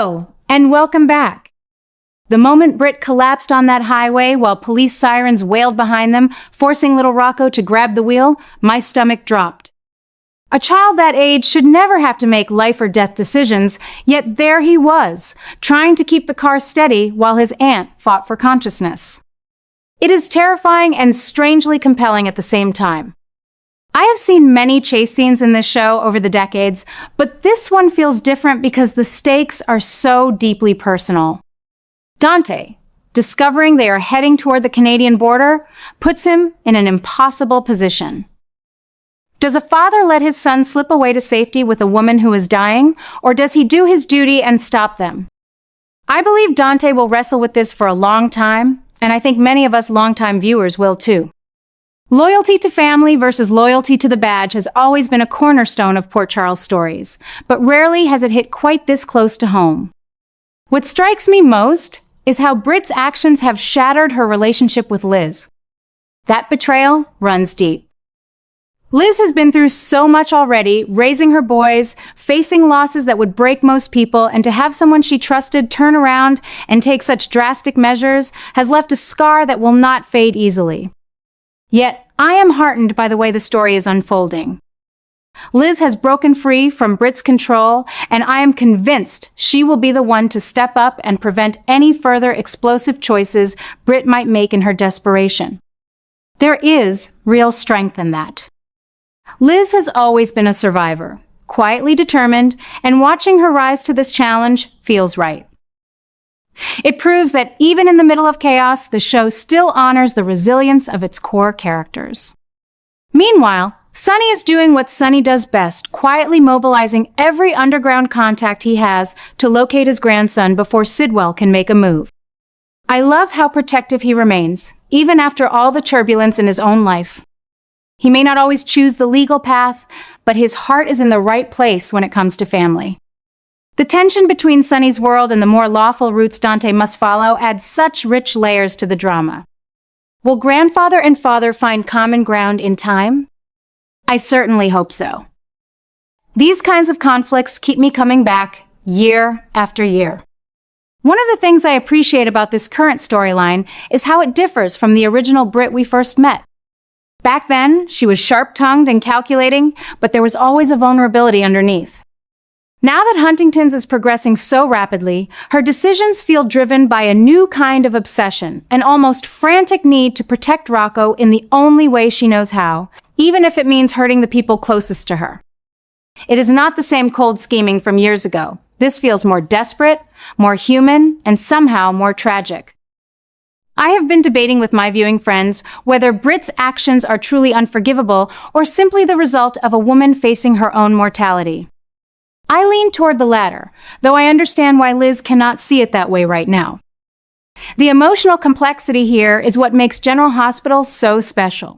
Hello, and welcome back. The moment Britt collapsed on that highway while police sirens wailed behind them, forcing little Rocco to grab the wheel, my stomach dropped. A child that age should never have to make life or death decisions, yet there he was, trying to keep the car steady while his aunt fought for consciousness. It is terrifying and strangely compelling at the same time. I have seen many chase scenes in this show over the decades, but this one feels different because the stakes are so deeply personal. Dante, discovering they are heading toward the Canadian border, puts him in an impossible position. Does a father let his son slip away to safety with a woman who is dying, or does he do his duty and stop them? I believe Dante will wrestle with this for a long time, and I think many of us longtime viewers will too. Loyalty to family versus loyalty to the badge has always been a cornerstone of Port Charles stories, but rarely has it hit quite this close to home. What strikes me most is how Britt's actions have shattered her relationship with Liz. That betrayal runs deep. Liz has been through so much already, raising her boys, facing losses that would break most people, and to have someone she trusted turn around and take such drastic measures has left a scar that will not fade easily. Yet, I am heartened by the way the story is unfolding. Liz has broken free from Britt's control, and I am convinced she will be the one to step up and prevent any further explosive choices Britt might make in her desperation. There is real strength in that. Liz has always been a survivor, quietly determined, and watching her rise to this challenge feels right. It proves that even in the middle of chaos, the show still honors the resilience of its core characters. Meanwhile, Sonny is doing what Sonny does best, quietly mobilizing every underground contact he has to locate his grandson before Sidwell can make a move. I love how protective he remains, even after all the turbulence in his own life. He may not always choose the legal path, but his heart is in the right place when it comes to family. The tension between Sonny's world and the more lawful routes Dante must follow adds such rich layers to the drama. Will grandfather and father find common ground in time? I certainly hope so. These kinds of conflicts keep me coming back year after year. One of the things I appreciate about this current storyline is how it differs from the original Britt we first met. Back then, she was sharp-tongued and calculating, but there was always a vulnerability underneath. Now that Huntington's is progressing so rapidly, her decisions feel driven by a new kind of obsession, an almost frantic need to protect Rocco in the only way she knows how, even if it means hurting the people closest to her. It is not the same cold scheming from years ago. This feels more desperate, more human, and somehow more tragic. I have been debating with my viewing friends whether Britt's actions are truly unforgivable or simply the result of a woman facing her own mortality. I lean toward the latter, though I understand why Liz cannot see it that way right now. The emotional complexity here is what makes General Hospital so special.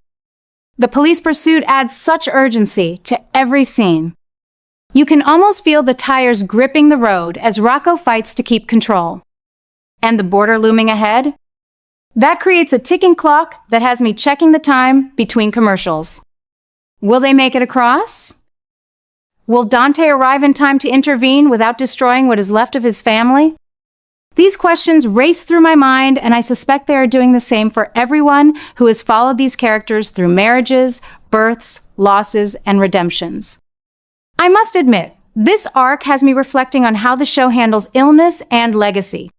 The police pursuit adds such urgency to every scene. You can almost feel the tires gripping the road as Rocco fights to keep control. And the border looming ahead? That creates a ticking clock that has me checking the time between commercials. Will they make it across? Will Dante arrive in time to intervene without destroying what is left of his family? These questions race through my mind, and I suspect they are doing the same for everyone who has followed these characters through marriages, births, losses, and redemptions. I must admit, this arc has me reflecting on how the show handles illness and legacy.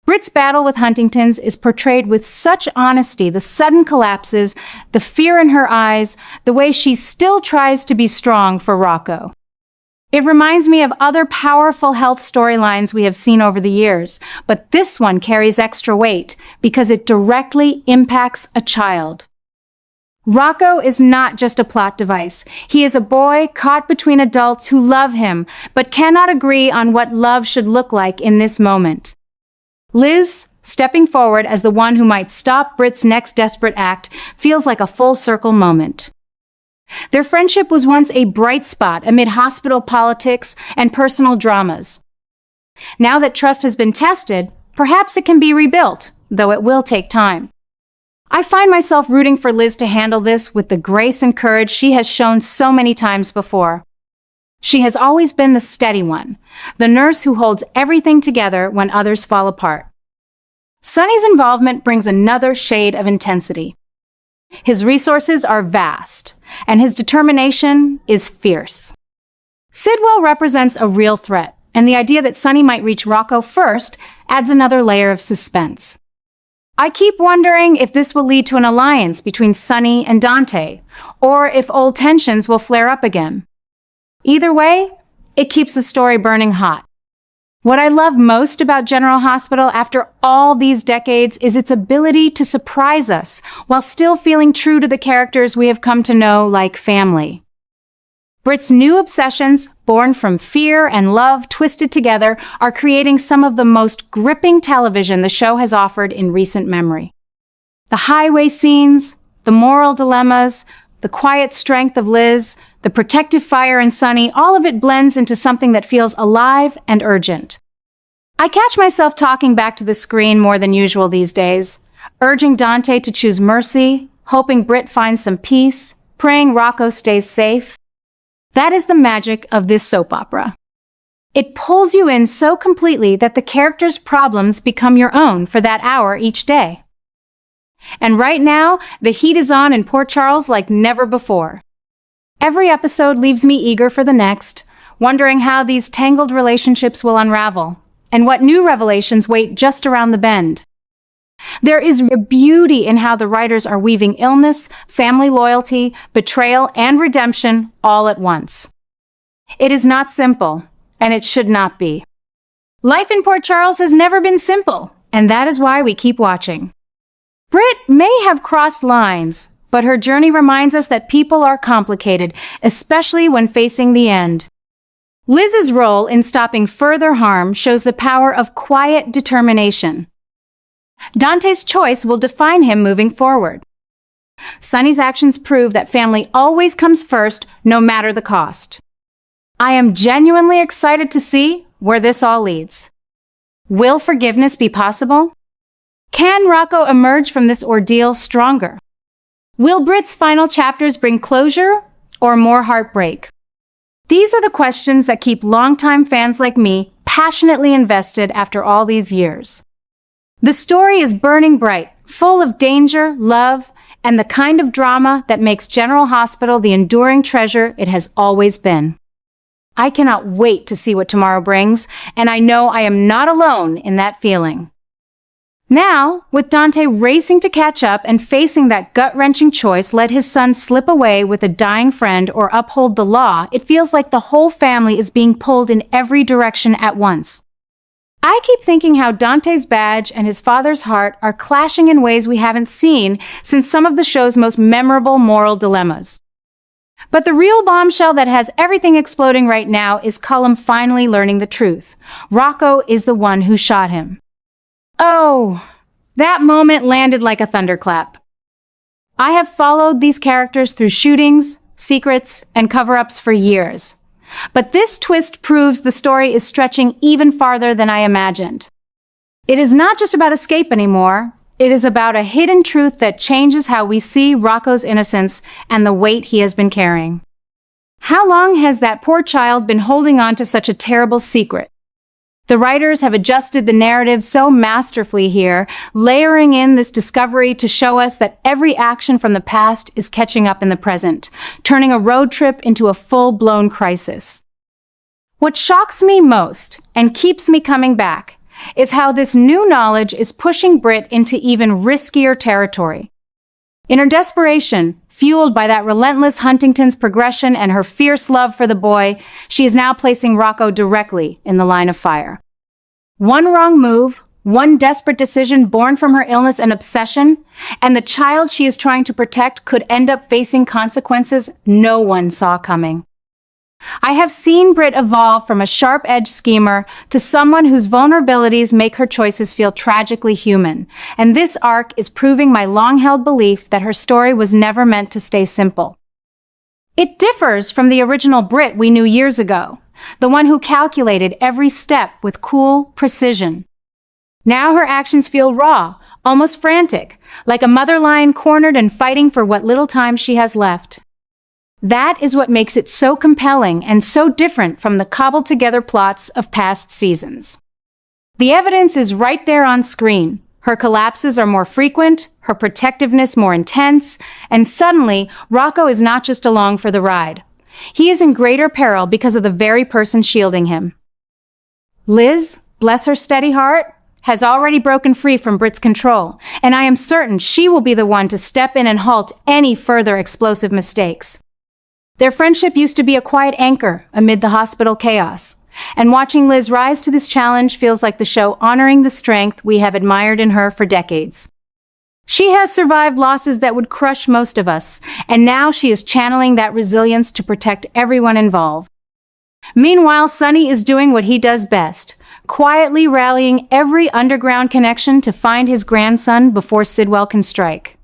Britt's battle with Huntington's is portrayed with such honesty, the sudden collapses, the fear in her eyes, the way she still tries to be strong for Rocco. It reminds me of other powerful health storylines we have seen over the years, but this one carries extra weight because it directly impacts a child. Rocco is not just a plot device. He is a boy caught between adults who love him, but cannot agree on what love should look like in this moment. Liz, stepping forward as the one who might stop Britt's next desperate act, feels like a full-circle moment. Their friendship was once a bright spot amid hospital politics and personal dramas. Now that trust has been tested, perhaps it can be rebuilt, though it will take time. I find myself rooting for Liz to handle this with the grace and courage she has shown so many times before. She has always been the steady one, the nurse who holds everything together when others fall apart. Sunny's involvement brings another shade of intensity. His resources are vast, and his determination is fierce. Sidwell represents a real threat, and the idea that Sunny might reach Rocco first adds another layer of suspense. I keep wondering if this will lead to an alliance between Sunny and Dante, or if old tensions will flare up again. Either way, it keeps the story burning hot. What I love most about General Hospital after all these decades is its ability to surprise us while still feeling true to the characters we have come to know like family. Britt's new obsessions, born from fear and love twisted together, are creating some of the most gripping television the show has offered in recent memory. The highway scenes, the moral dilemmas, the quiet strength of Liz, the protective fire in Sunny, all of it blends into something that feels alive and urgent. I catch myself talking back to the screen more than usual these days, urging Dante to choose mercy, hoping Britt finds some peace, praying Rocco stays safe. That is the magic of this soap opera. It pulls you in so completely that the characters' problems become your own for that hour each day. And right now, the heat is on in Port Charles like never before. Every episode leaves me eager for the next, wondering how these tangled relationships will unravel, and what new revelations wait just around the bend. There is a beauty in how the writers are weaving illness, family loyalty, betrayal, and redemption all at once. It is not simple, and it should not be. Life in Port Charles has never been simple, and that is why we keep watching. Britt may have crossed lines, but her journey reminds us that people are complicated, especially when facing the end. Liz's role in stopping further harm shows the power of quiet determination. Dante's choice will define him moving forward. Sunny's actions prove that family always comes first, no matter the cost. I am genuinely excited to see where this all leads. Will forgiveness be possible? Can Rocco emerge from this ordeal stronger? Will Britt's final chapters bring closure or more heartbreak? These are the questions that keep longtime fans like me passionately invested after all these years. The story is burning bright, full of danger, love, and the kind of drama that makes General Hospital the enduring treasure it has always been. I cannot wait to see what tomorrow brings, and I know I am not alone in that feeling. Now, with Dante racing to catch up and facing that gut-wrenching choice, let his son slip away with a dying friend or uphold the law, it feels like the whole family is being pulled in every direction at once. I keep thinking how Dante's badge and his father's heart are clashing in ways we haven't seen since some of the show's most memorable moral dilemmas. But the real bombshell that has everything exploding right now is Cullum finally learning the truth. Rocco is the one who shot him. Oh, that moment landed like a thunderclap. I have followed these characters through shootings, secrets, and cover-ups for years. But this twist proves the story is stretching even farther than I imagined. It is not just about escape anymore. It is about a hidden truth that changes how we see Rocco's innocence and the weight he has been carrying. How long has that poor child been holding on to such a terrible secret? The writers have adjusted the narrative so masterfully here, layering in this discovery to show us that every action from the past is catching up in the present, turning a road trip into a full-blown crisis. What shocks me most, and keeps me coming back, is how this new knowledge is pushing Britt into even riskier territory. In her desperation, fueled by that relentless Huntington's progression and her fierce love for the boy, she is now placing Rocco directly in the line of fire. One wrong move, one desperate decision born from her illness and obsession, and the child she is trying to protect could end up facing consequences no one saw coming. I have seen Britt evolve from a sharp-edged schemer to someone whose vulnerabilities make her choices feel tragically human, and this arc is proving my long-held belief that her story was never meant to stay simple. It differs from the original Britt we knew years ago, the one who calculated every step with cool precision. Now her actions feel raw, almost frantic, like a mother lion cornered and fighting for what little time she has left. That is what makes it so compelling and so different from the cobbled-together plots of past seasons. The evidence is right there on screen. Her collapses are more frequent, her protectiveness more intense, and suddenly, Rocco is not just along for the ride. He is in greater peril because of the very person shielding him. Liz, bless her steady heart, has already broken free from Britt's control, and I am certain she will be the one to step in and halt any further explosive mistakes. Their friendship used to be a quiet anchor amid the hospital chaos, and watching Liz rise to this challenge feels like the show honoring the strength we have admired in her for decades. She has survived losses that would crush most of us, and now she is channeling that resilience to protect everyone involved. Meanwhile, Sonny is doing what he does best, quietly rallying every underground connection to find his grandson before Sidwell can strike.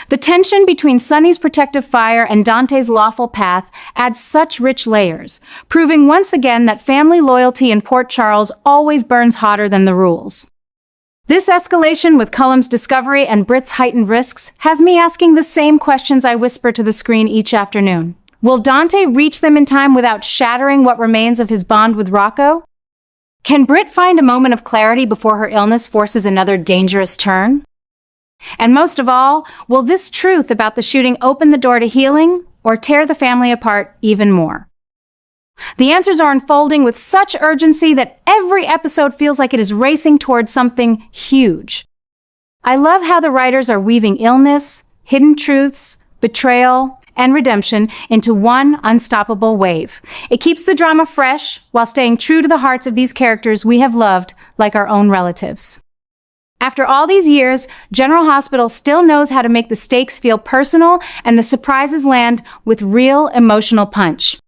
The tension between Sonny's protective fire and Dante's lawful path adds such rich layers, proving once again that family loyalty in Port Charles always burns hotter than the rules. This escalation with Cullum's discovery and Britt's heightened risks has me asking the same questions I whisper to the screen each afternoon. Will Dante reach them in time without shattering what remains of his bond with Rocco? Can Britt find a moment of clarity before her illness forces another dangerous turn? And most of all, will this truth about the shooting open the door to healing or tear the family apart even more? The answers are unfolding with such urgency that every episode feels like it is racing towards something huge. I love how the writers are weaving illness, hidden truths, betrayal, and redemption into one unstoppable wave. It keeps the drama fresh while staying true to the hearts of these characters we have loved like our own relatives. After all these years, General Hospital still knows how to make the stakes feel personal and the surprises land with real emotional punch.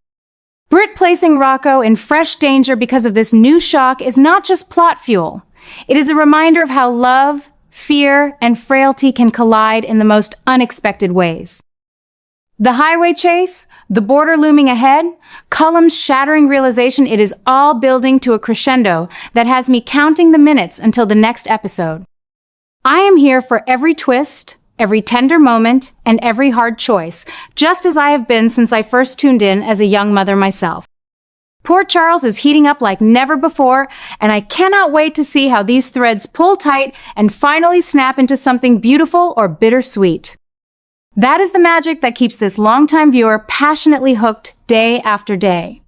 Britt placing Rocco in fresh danger because of this new shock is not just plot fuel. It is a reminder of how love, fear, and frailty can collide in the most unexpected ways. The highway chase, the border looming ahead, Cullum's shattering realization it is all building to a crescendo that has me counting the minutes until the next episode. I am here for every twist, every tender moment, and every hard choice, just as I have been since I first tuned in as a young mother myself. Port Charles is heating up like never before, and I cannot wait to see how these threads pull tight and finally snap into something beautiful or bittersweet. That is the magic that keeps this longtime viewer passionately hooked day after day.